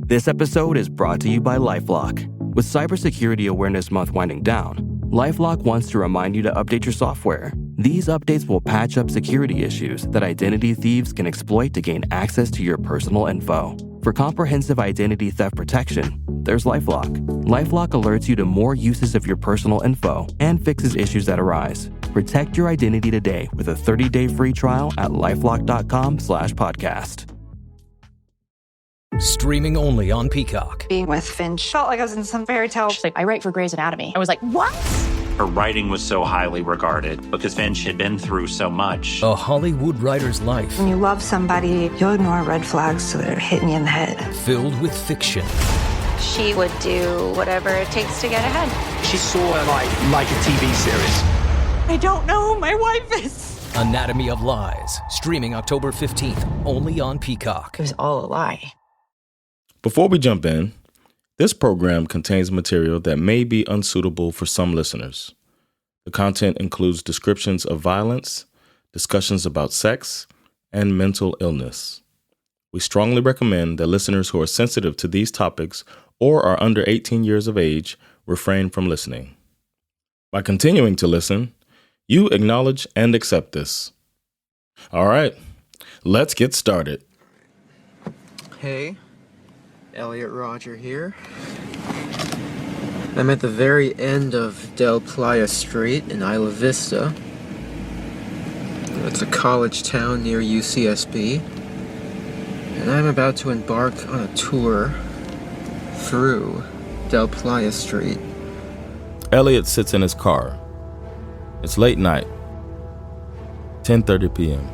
This episode is brought to you by LifeLock. With Cybersecurity Awareness Month winding down, LifeLock wants to remind you to update your software. These updates will patch up security issues that identity thieves can exploit to gain access to your personal info. For comprehensive identity theft protection, there's LifeLock. LifeLock alerts you to more uses of your personal info and fixes issues that arise. Protect your identity today with a 30-day free trial at lifelock.com/podcast. Streaming only on Peacock. Being with Finch felt like I was in some fairy tale. She's like, I write for Grey's Anatomy. I was like, what? Her writing was so highly regarded because Finch had been through so much. A Hollywood writer's life. When you love somebody, you'll ignore red flags so they're hitting you in the head. Filled with fiction. She would do whatever it takes to get ahead. She's sort of like a TV series. I don't know who my wife is. Anatomy of Lies. Streaming October 15th. Only on Peacock. It was all a lie. Before we jump in, this program contains material that may be unsuitable for some listeners. The content includes descriptions of violence, discussions about sex, and mental illness. We strongly recommend that listeners who are sensitive to these topics or are under 18 years of age refrain from listening. By continuing to listen, you acknowledge and accept this. All right, let's get started. Hey. Elliot Rodger here. I'm at the very end of Del Playa Street in Isla Vista. It's a college town near UCSB. And I'm about to embark on a tour through Del Playa Street. Elliot sits in his car. It's late night, 10:30 p.m.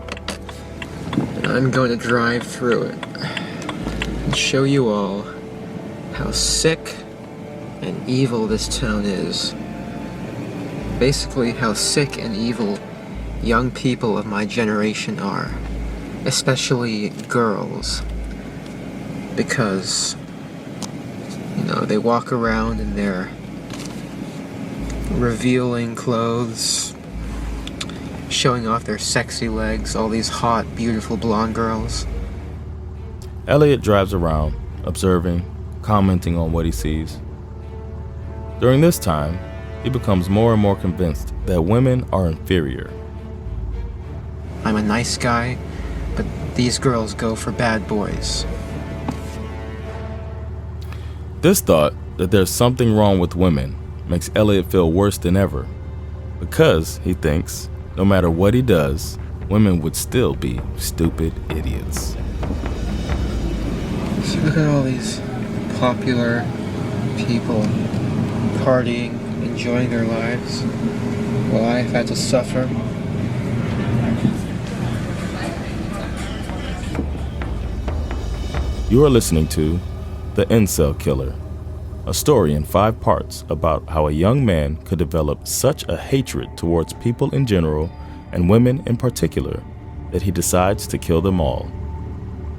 And I'm going to drive through it. And show you all how sick and evil this town is. Basically, how sick and evil young people of my generation are. Especially girls. Because, they walk around in their revealing clothes, showing off their sexy legs, all these hot, beautiful blonde girls. Elliot drives around, observing, commenting on what he sees. During this time, he becomes more and more convinced that women are inferior. I'm a nice guy, but these girls go for bad boys. This thought that there's something wrong with women makes Elliot feel worse than ever, because, he thinks, no matter what he does, women would still be stupid idiots. So look at all these popular people partying, enjoying their lives, while I've had to suffer. You are listening to The Incel Killer, a story in 5 parts about how a young man could develop such a hatred towards people in general and women in particular that he decides to kill them all.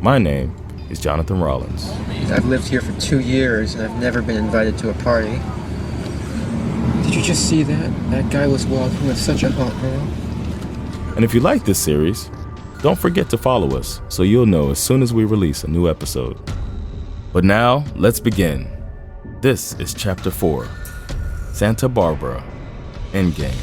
My name is Jonathan Rollins. I've lived here for 2 years and I've never been invited to a party. Did you just see that? That guy was walking with such a hot girl. And if you like this series, don't forget to follow us so you'll know as soon as we release a new episode. But now, let's begin. This is Chapter 4, Santa Barbara, Endgame.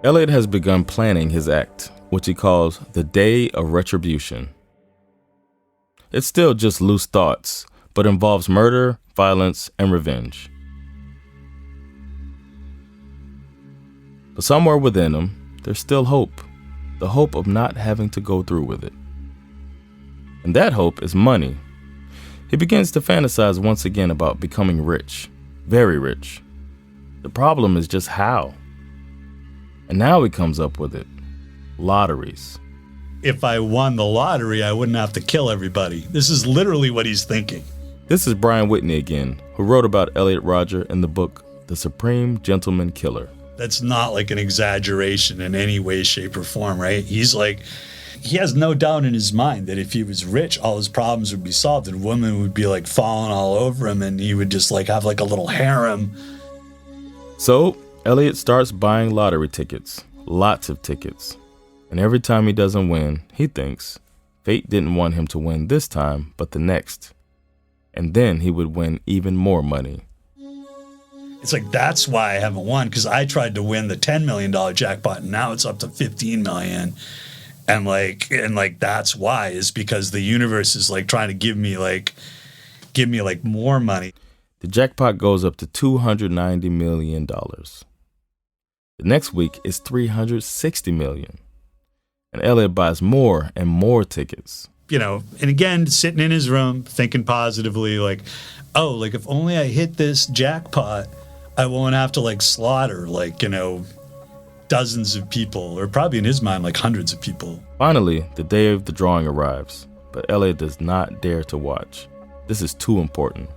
Elliot has begun planning his act, which he calls the Day of Retribution. It's still just loose thoughts, but involves murder, violence, and revenge. But somewhere within him, there's still hope. The hope of not having to go through with it. And that hope is money. He begins to fantasize once again about becoming rich, very rich. The problem is just how. And now he comes up with it. Lotteries. If I won the lottery, I wouldn't have to kill everybody. This is literally what he's thinking. This is Brian Whitney again, who wrote about Elliot Rodger in the book The Supreme Gentleman Killer. That's not like an exaggeration in any way, shape, or form, right? He's like, he has no doubt in his mind that if he was rich, all his problems would be solved and women would be like falling all over him and he would just like have like a little harem. So Elliot starts buying lottery tickets, lots of tickets. And every time he doesn't win, he thinks, Fate didn't want him to win this time, but the next. And then he would win even more money. It's like, that's why I haven't won, because I tried to win the $10 million jackpot, and now it's up to $15 million. And that's why, is because the universe is like trying to give me more money. The jackpot goes up to $290 million. The next week is $360 million. And Elliot buys more and more tickets. You know, and again, sitting in his room, thinking positively, like, oh, like if only I hit this jackpot, I won't have to like slaughter, like, you know, dozens of people, or probably in his mind, like hundreds of people. Finally, the day of the drawing arrives, but Elliot does not dare to watch. This is too important.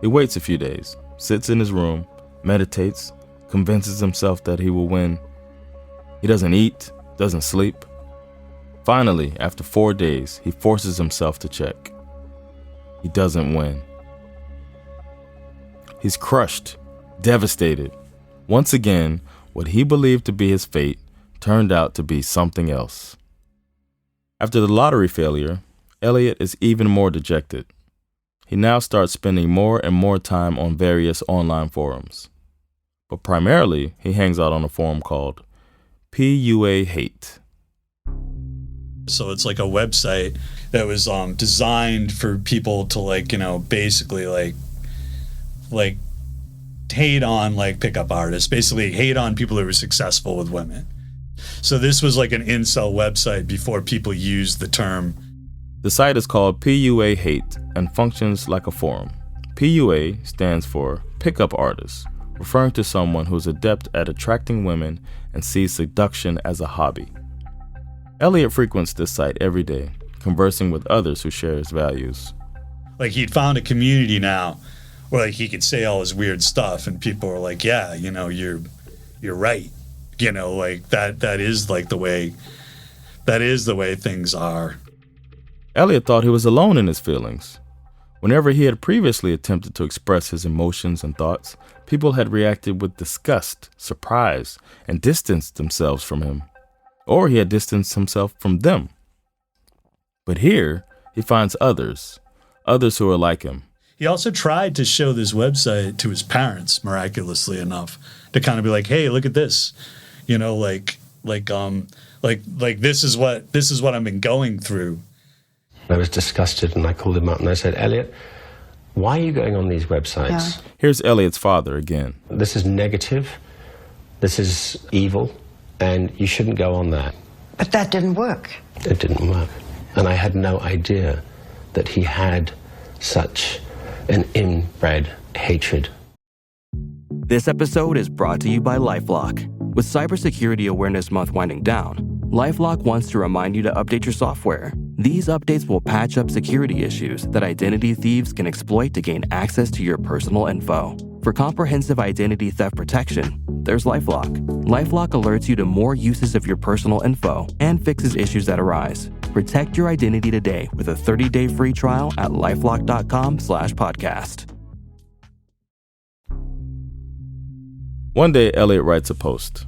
He waits a few days, sits in his room, meditates, convinces himself that he will win. He doesn't eat, doesn't sleep. Finally, after 4 days, he forces himself to check. He doesn't win. He's crushed, devastated. Once again, what he believed to be his fate turned out to be something else. After the lottery failure, Elliot is even more dejected. He now starts spending more and more time on various online forums. But primarily, he hangs out on a forum called PUA Hate. So it's like a website that was designed for people to like, you know, basically like hate on like pickup artists, basically hate on people who were successful with women. So this was like an incel website before people used the term. The site is called PUA Hate and functions like a forum. PUA stands for pickup artist, referring to someone who's adept at attracting women and sees seduction as a hobby. Elliot frequents this site every day, conversing with others who share his values. Like he'd found a community now where like he could say all his weird stuff and people were like, yeah, you know, you're right. You know, like that is like the way things are. Elliot thought he was alone in his feelings. Whenever he had previously attempted to express his emotions and thoughts, people had reacted with disgust, surprise, and distanced themselves from him. Or he had distanced himself from them. But here, he finds others who are like him. He also tried to show this website to his parents, miraculously enough, to kind of be like, hey, look at this. You know, like this is what I've been going through. I was disgusted and I called him up and I said, Elliot, why are you going on these websites? Yeah. Here's Elliot's father again. This is negative. This is evil. And you shouldn't go on that. But that didn't work. It didn't work. And I had no idea that he had such an inbred hatred. This episode is brought to you by LifeLock. With Cybersecurity Awareness Month winding down, LifeLock wants to remind you to update your software. These updates will patch up security issues that identity thieves can exploit to gain access to your personal info. For comprehensive identity theft protection, there's LifeLock. LifeLock alerts you to more uses of your personal info and fixes issues that arise. Protect your identity today with a 30-day free trial at lifelock.com/podcast. One day, Elliot writes a post.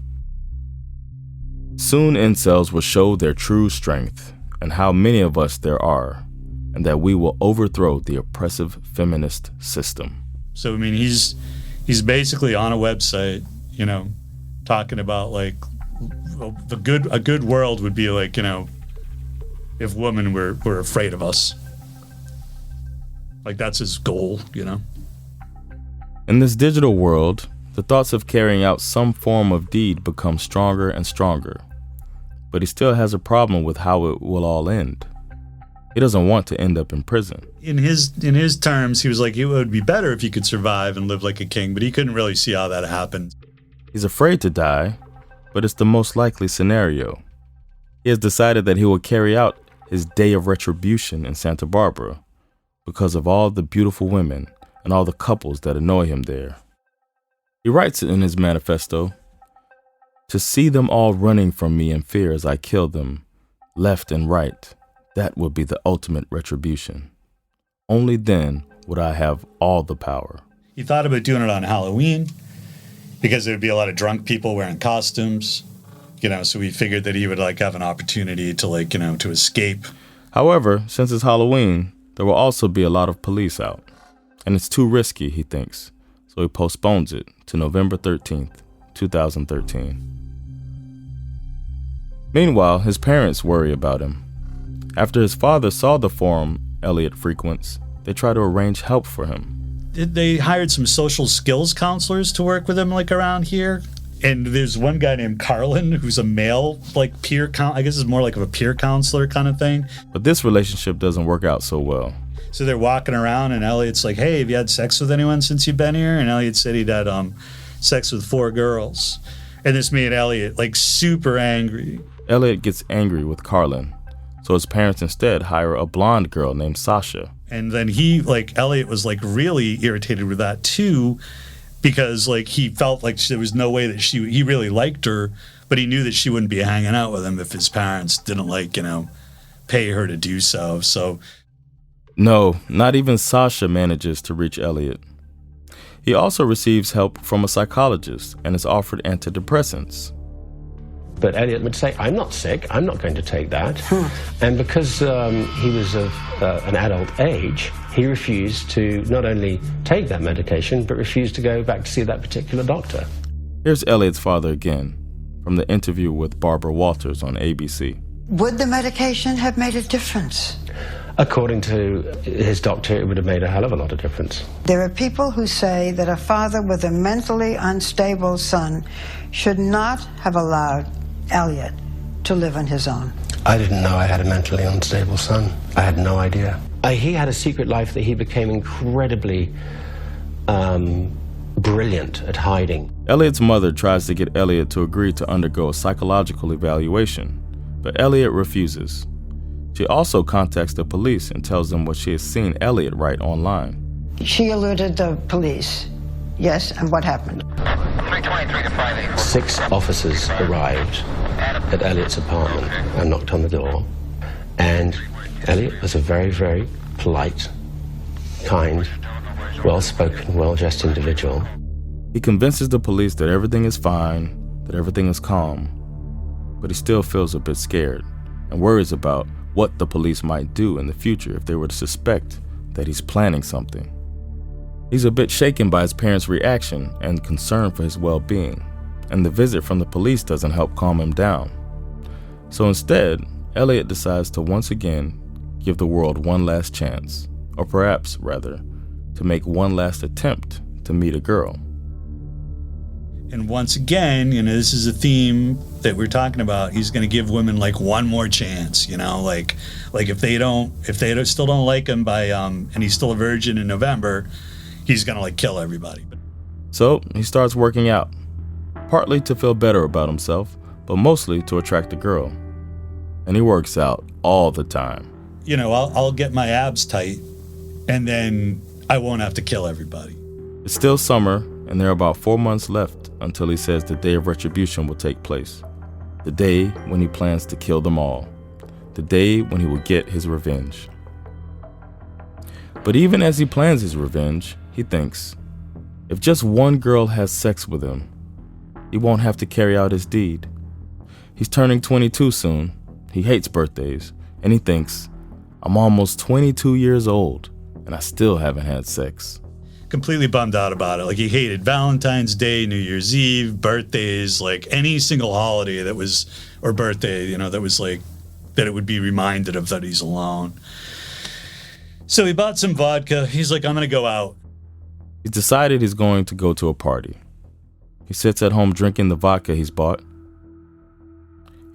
Soon incels will show their true strength and how many of us there are, and that we will overthrow the oppressive feminist system. So, I mean, he's basically on a website, you know, talking about like a good world would be like, you know, if women were afraid of us. Like that's his goal, you know. In this digital world, the thoughts of carrying out some form of deed become stronger and stronger. But he still has a problem with how it will all end. He doesn't want to end up in prison. In his terms, he was like, it would be better if he could survive and live like a king, but he couldn't really see how that happened. He's afraid to die, but it's the most likely scenario. He has decided that he will carry out his day of retribution in Santa Barbara because of all the beautiful women and all the couples that annoy him there. He writes in his manifesto, "To see them all running from me in fear as I kill them, left and right, that would be the ultimate retribution. Only then would I have all the power." He thought about doing it on Halloween because there would be a lot of drunk people wearing costumes, you know, so he figured that he would like have an opportunity to like, you know, to escape. However, since it's Halloween, there will also be a lot of police out. And it's too risky, he thinks, so he postpones it to November 13th, 2013. Meanwhile, his parents worry about him. After his father saw the forum Elliot frequents, they try to arrange help for him. They hired some social skills counselors to work with him, like, around here. And there's one guy named Carlin who's a male, like, peer I guess it's more like a peer counselor kind of thing. But this relationship doesn't work out so well. So they're walking around, and Elliot's like, hey, have you had sex with anyone since you've been here? And Elliot said he'd had sex with 4 girls. And this made Elliot, like, super angry. Elliot gets angry with Carlin, so his parents instead hire a blonde girl named Sasha. And then Elliot was, like, really irritated with that, too, because, like, he felt like there was no way that he really liked her, but he knew that she wouldn't be hanging out with him if his parents didn't, like, pay her to do so. So, no, not even Sasha manages to reach Elliot. He also receives help from a psychologist and is offered antidepressants. But Elliot would say, I'm not sick, I'm not going to take that. And because he was of an adult age, he refused to not only take that medication, but refused to go back to see that particular doctor. Here's Elliot's father again, from the interview with Barbara Walters on ABC. Would the medication have made a difference? According to his doctor, it would have made a hell of a lot of difference. There are people who say that a father with a mentally unstable son should not have allowed Elliot to live on his own. I didn't know I had a mentally unstable son. I had no idea. He had a secret life that he became incredibly brilliant at hiding. Elliot's mother tries to get Elliot to agree to undergo a psychological evaluation, but Elliot refuses. She also contacts the police and tells them what she has seen Elliot write online. She alerted the police. Yes, and what happened? 323 to 58. 6 officers arrived at Elliot's apartment and knocked on the door. And Elliot was a very, very polite, kind, well-spoken, well-dressed individual. He convinces the police that everything is fine, that everything is calm, but he still feels a bit scared and worries about what the police might do in the future if they were to suspect that he's planning something. He's a bit shaken by his parents' reaction and concern for his well-being, and the visit from the police doesn't help calm him down. So instead, Elliot decides to once again give the world one last chance, or perhaps, rather, to make one last attempt to meet a girl. And once again, this is a theme that we're talking about. He's going to give women, like, one more chance, like if they still don't like him by and he's still a virgin in November, he's going to, like, kill everybody. So he starts working out, partly to feel better about himself, but mostly to attract a girl. And he works out all the time. I'll get my abs tight, and then I won't have to kill everybody. It's still summer, and there are about 4 months left until he says the day of retribution will take place. The day when he plans to kill them all. The day when he will get his revenge. But even as he plans his revenge, he thinks, if just one girl has sex with him, he won't have to carry out his deed. He's turning 22 soon. He hates birthdays, and he thinks, I'm almost 22 years old, and I still haven't had sex. Completely bummed out about it. Like, he hated Valentine's Day, New Year's Eve, birthdays, like any single holiday that was, or birthday, that was like, that it would be reminded of that he's alone. So he bought some vodka. He's like, I'm going to go out. He's decided he's going to go to a party. He sits at home drinking the vodka he's bought.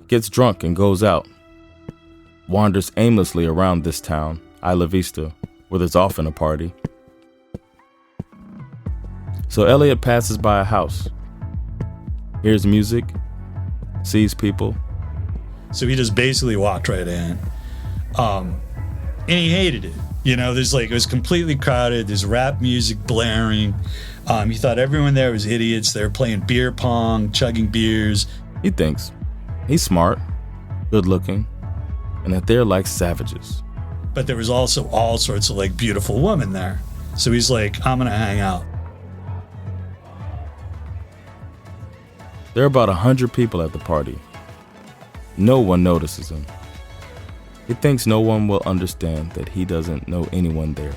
He gets drunk and goes out. Wanders aimlessly around this town, Isla Vista, where there's often a party. So Elliot passes by a house, hears music, sees people. So he just basically walked right in. And he hated it. It was completely crowded. There's rap music blaring. He thought everyone there was idiots. They were playing beer pong, chugging beers. He thinks he's smart, good looking, and that they're like savages. But there was also all sorts of, like, beautiful women there. So he's like, I'm going to hang out. There are about 100 people at the party. No one notices him. He thinks no one will understand that he doesn't know anyone there.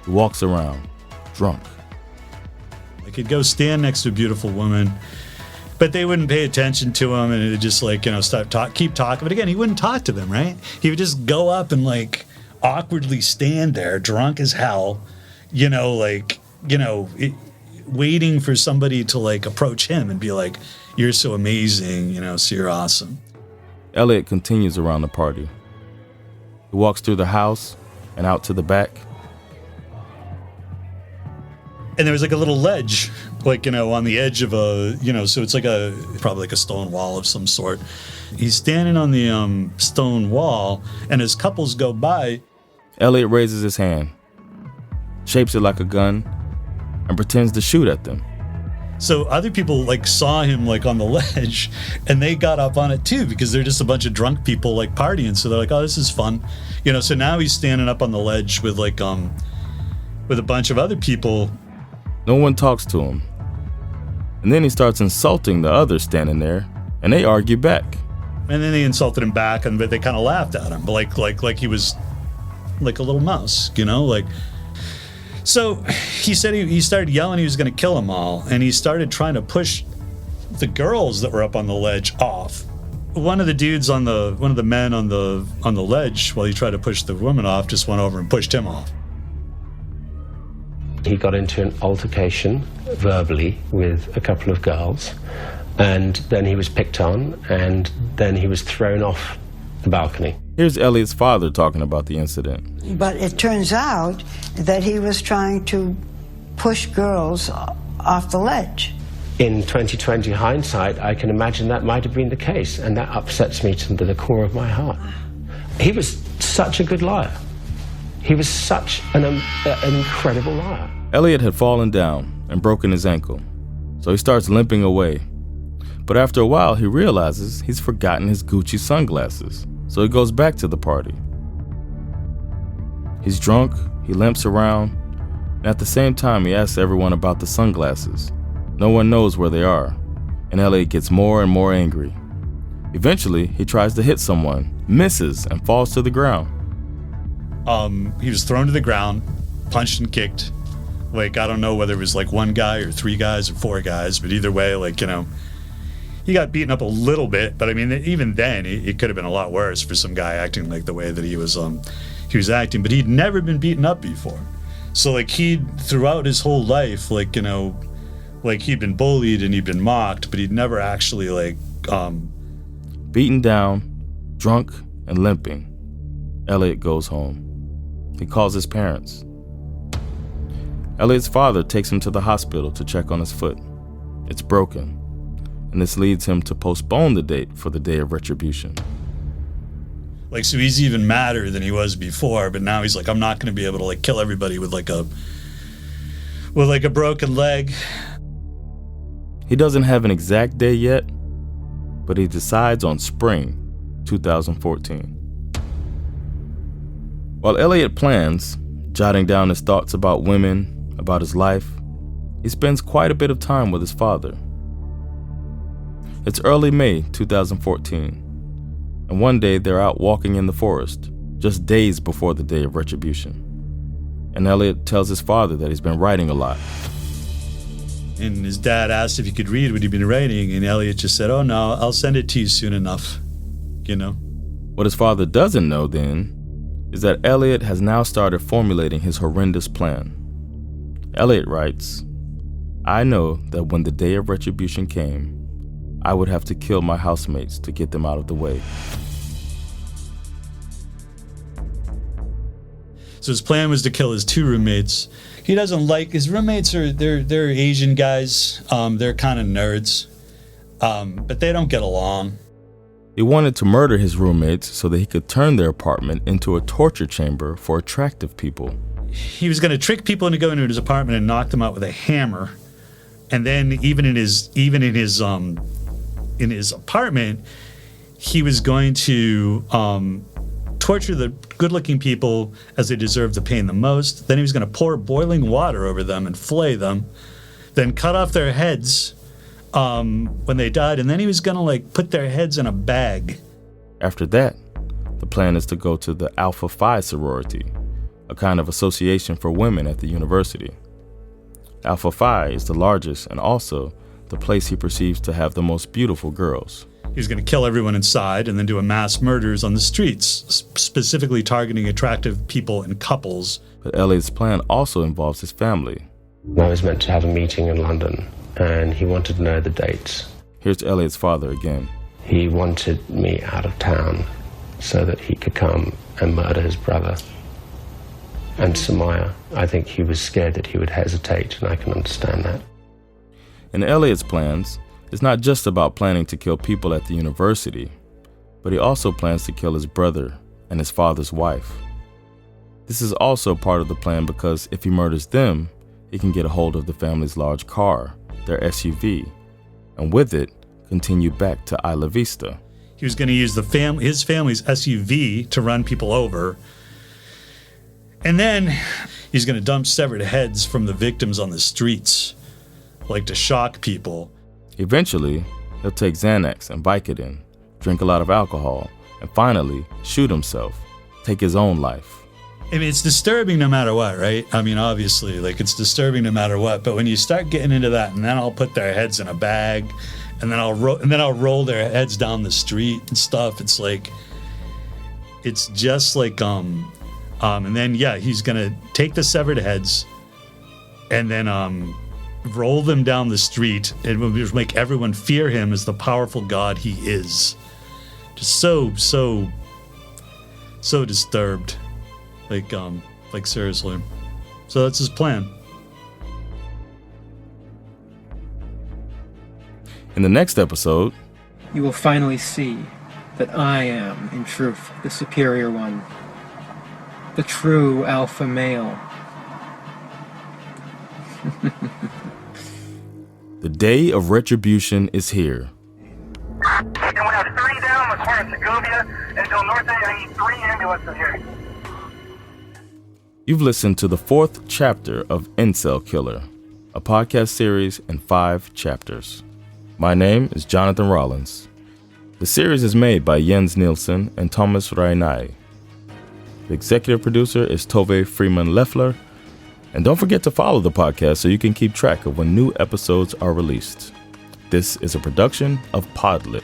He walks around, drunk. Like he'd go stand next to a beautiful woman, but they wouldn't pay attention to him, and it would just like, keep talking. But again, he wouldn't talk to them, right? He would just go up and like awkwardly stand there, drunk as hell, waiting for somebody to like approach him and be like, "You're so amazing, so you're awesome." Elliot continues around the party. He walks through the house and out to the back. And there was like a little ledge, on the edge of a, so it's like probably like a stone wall of some sort. He's standing on the stone wall, and as couples go by, Elliot raises his hand, shapes it like a gun, and pretends to shoot at them. So other people like saw him like on the ledge, and they got up on it too, because they're just a bunch of drunk people like partying. So they're like, "Oh, this is fun," So now he's standing up on the ledge with like with a bunch of other people. No one talks to him. And then he starts insulting the others standing there, and they argue back. And then they insulted him back, but they kind of laughed at him, like he was like a little mouse, So he said he started yelling he was going to kill them all, and he started trying to push the girls that were up on the ledge off. One of the men on the ledge, while he tried to push the woman off, just went over and pushed him off. He got into an altercation verbally with a couple of girls, and then he was picked on, and then he was thrown off the balcony. Here's Elliot's father talking about the incident. But it turns out that he was trying to push girls off the ledge. In 2020 hindsight, I can imagine that might have been the case, and that upsets me to the core of my heart. He was such a good liar. He was such an incredible liar. Elliot had fallen down and broken his ankle, so he starts limping away. But after a while, he realizes he's forgotten his Gucci sunglasses, so he goes back to the party. He's drunk, he limps around, and at the same time, he asks everyone about the sunglasses. No one knows where they are, and Elliot gets more and more angry. Eventually, he tries to hit someone, misses, and falls to the ground. He was thrown to the ground, punched and kicked. Like, I don't know whether it was like one guy or three guys or four guys, but either way, he got beaten up a little bit. But I mean, even then, it could have been a lot worse for some guy acting like the way that he was acting. But he'd never been beaten up before. So like throughout his whole life, he'd been bullied and he'd been mocked, but he'd never actually beaten down, drunk, and limping. Elliot goes home. He calls his parents. Elliot's father takes him to the hospital to check on his foot. It's broken, and this leads him to postpone the date for the day of retribution. So he's even madder than he was before, but now he's like, I'm not going to be able to kill everybody with a broken leg. He doesn't have an exact day yet, but he decides on spring 2014. While Elliot plans, jotting down his thoughts about women, about his life, he spends quite a bit of time with his father. It's early May 2014, and one day they're out walking in the forest, just days before the day of retribution. And Elliot tells his father that he's been writing a lot. And his dad asked if he could read what he'd been writing, and Elliot just said, "Oh no, I'll send it to you soon enough." What his father doesn't know then is that Elliot has now started formulating his horrendous plan. Elliot writes, "I know that when the day of retribution came, I would have to kill my housemates to get them out of the way." So his plan was to kill his two roommates. He doesn't like his roommates. They're Asian guys. They're kind of nerds, but they don't get along. He wanted to murder his roommates so that he could turn their apartment into a torture chamber for attractive people. He was going to trick people into going into his apartment and knock them out with a hammer, and then even in his apartment, he was going to torture the good-looking people as they deserved the pain the most. Then he was going to pour boiling water over them and flay them, then cut off their heads when they died, and then he was going to put their heads in a bag. After that, the plan is to go to the Alpha Phi sorority, a kind of association for women at the university. Alpha Phi is the largest and also the place he perceives to have the most beautiful girls. He was going to kill everyone inside and then do a mass murders on the streets, specifically targeting attractive people and couples. But Elliot's plan also involves his family. I was meant to have a meeting in London, and he wanted to know the dates. Here's Elliot's father again. He wanted me out of town so that he could come and murder his brother. And Samaya, I think he was scared that he would hesitate, and I can understand that. In Elliot's plans, it's not just about planning to kill people at the university, but he also plans to kill his brother and his father's wife. This is also part of the plan because if he murders them, he can get a hold of the family's large car, their SUV, and with it, continue back to Isla Vista. He was going to use his family's SUV to run people over. And then he's going to dump severed heads from the victims on the streets, like to shock people. Eventually, he'll take Xanax and Vicodin, drink a lot of alcohol, and finally shoot himself, take his own life. I mean, it's disturbing no matter what, right? I mean, obviously, like, it's disturbing no matter what. But when you start getting into that, and then I'll put their heads in a bag, and then I'll roll their heads down the street and stuff. It's like, it's just like, and then he's gonna take the severed heads, and then roll them down the street, and will just make everyone fear him as the powerful god he is. Just so disturbed. Like seriously. So that's his plan. In the next episode, you will finally see that I am, in truth, the superior one. The true alpha male. the day of retribution is here. And we have 3 down as far as Segovia. Until North End, I need 3 ambulances here. You've listened to the 4th chapter of Incel Killer, a podcast series in 5 chapters. My name is Jonathan Rollins. The series is made by Jens Nielsen and Tomas Rajnai. The executive producer is Tove Friman Leffler. And don't forget to follow the podcast so you can keep track of when new episodes are released. This is a production of PodLit.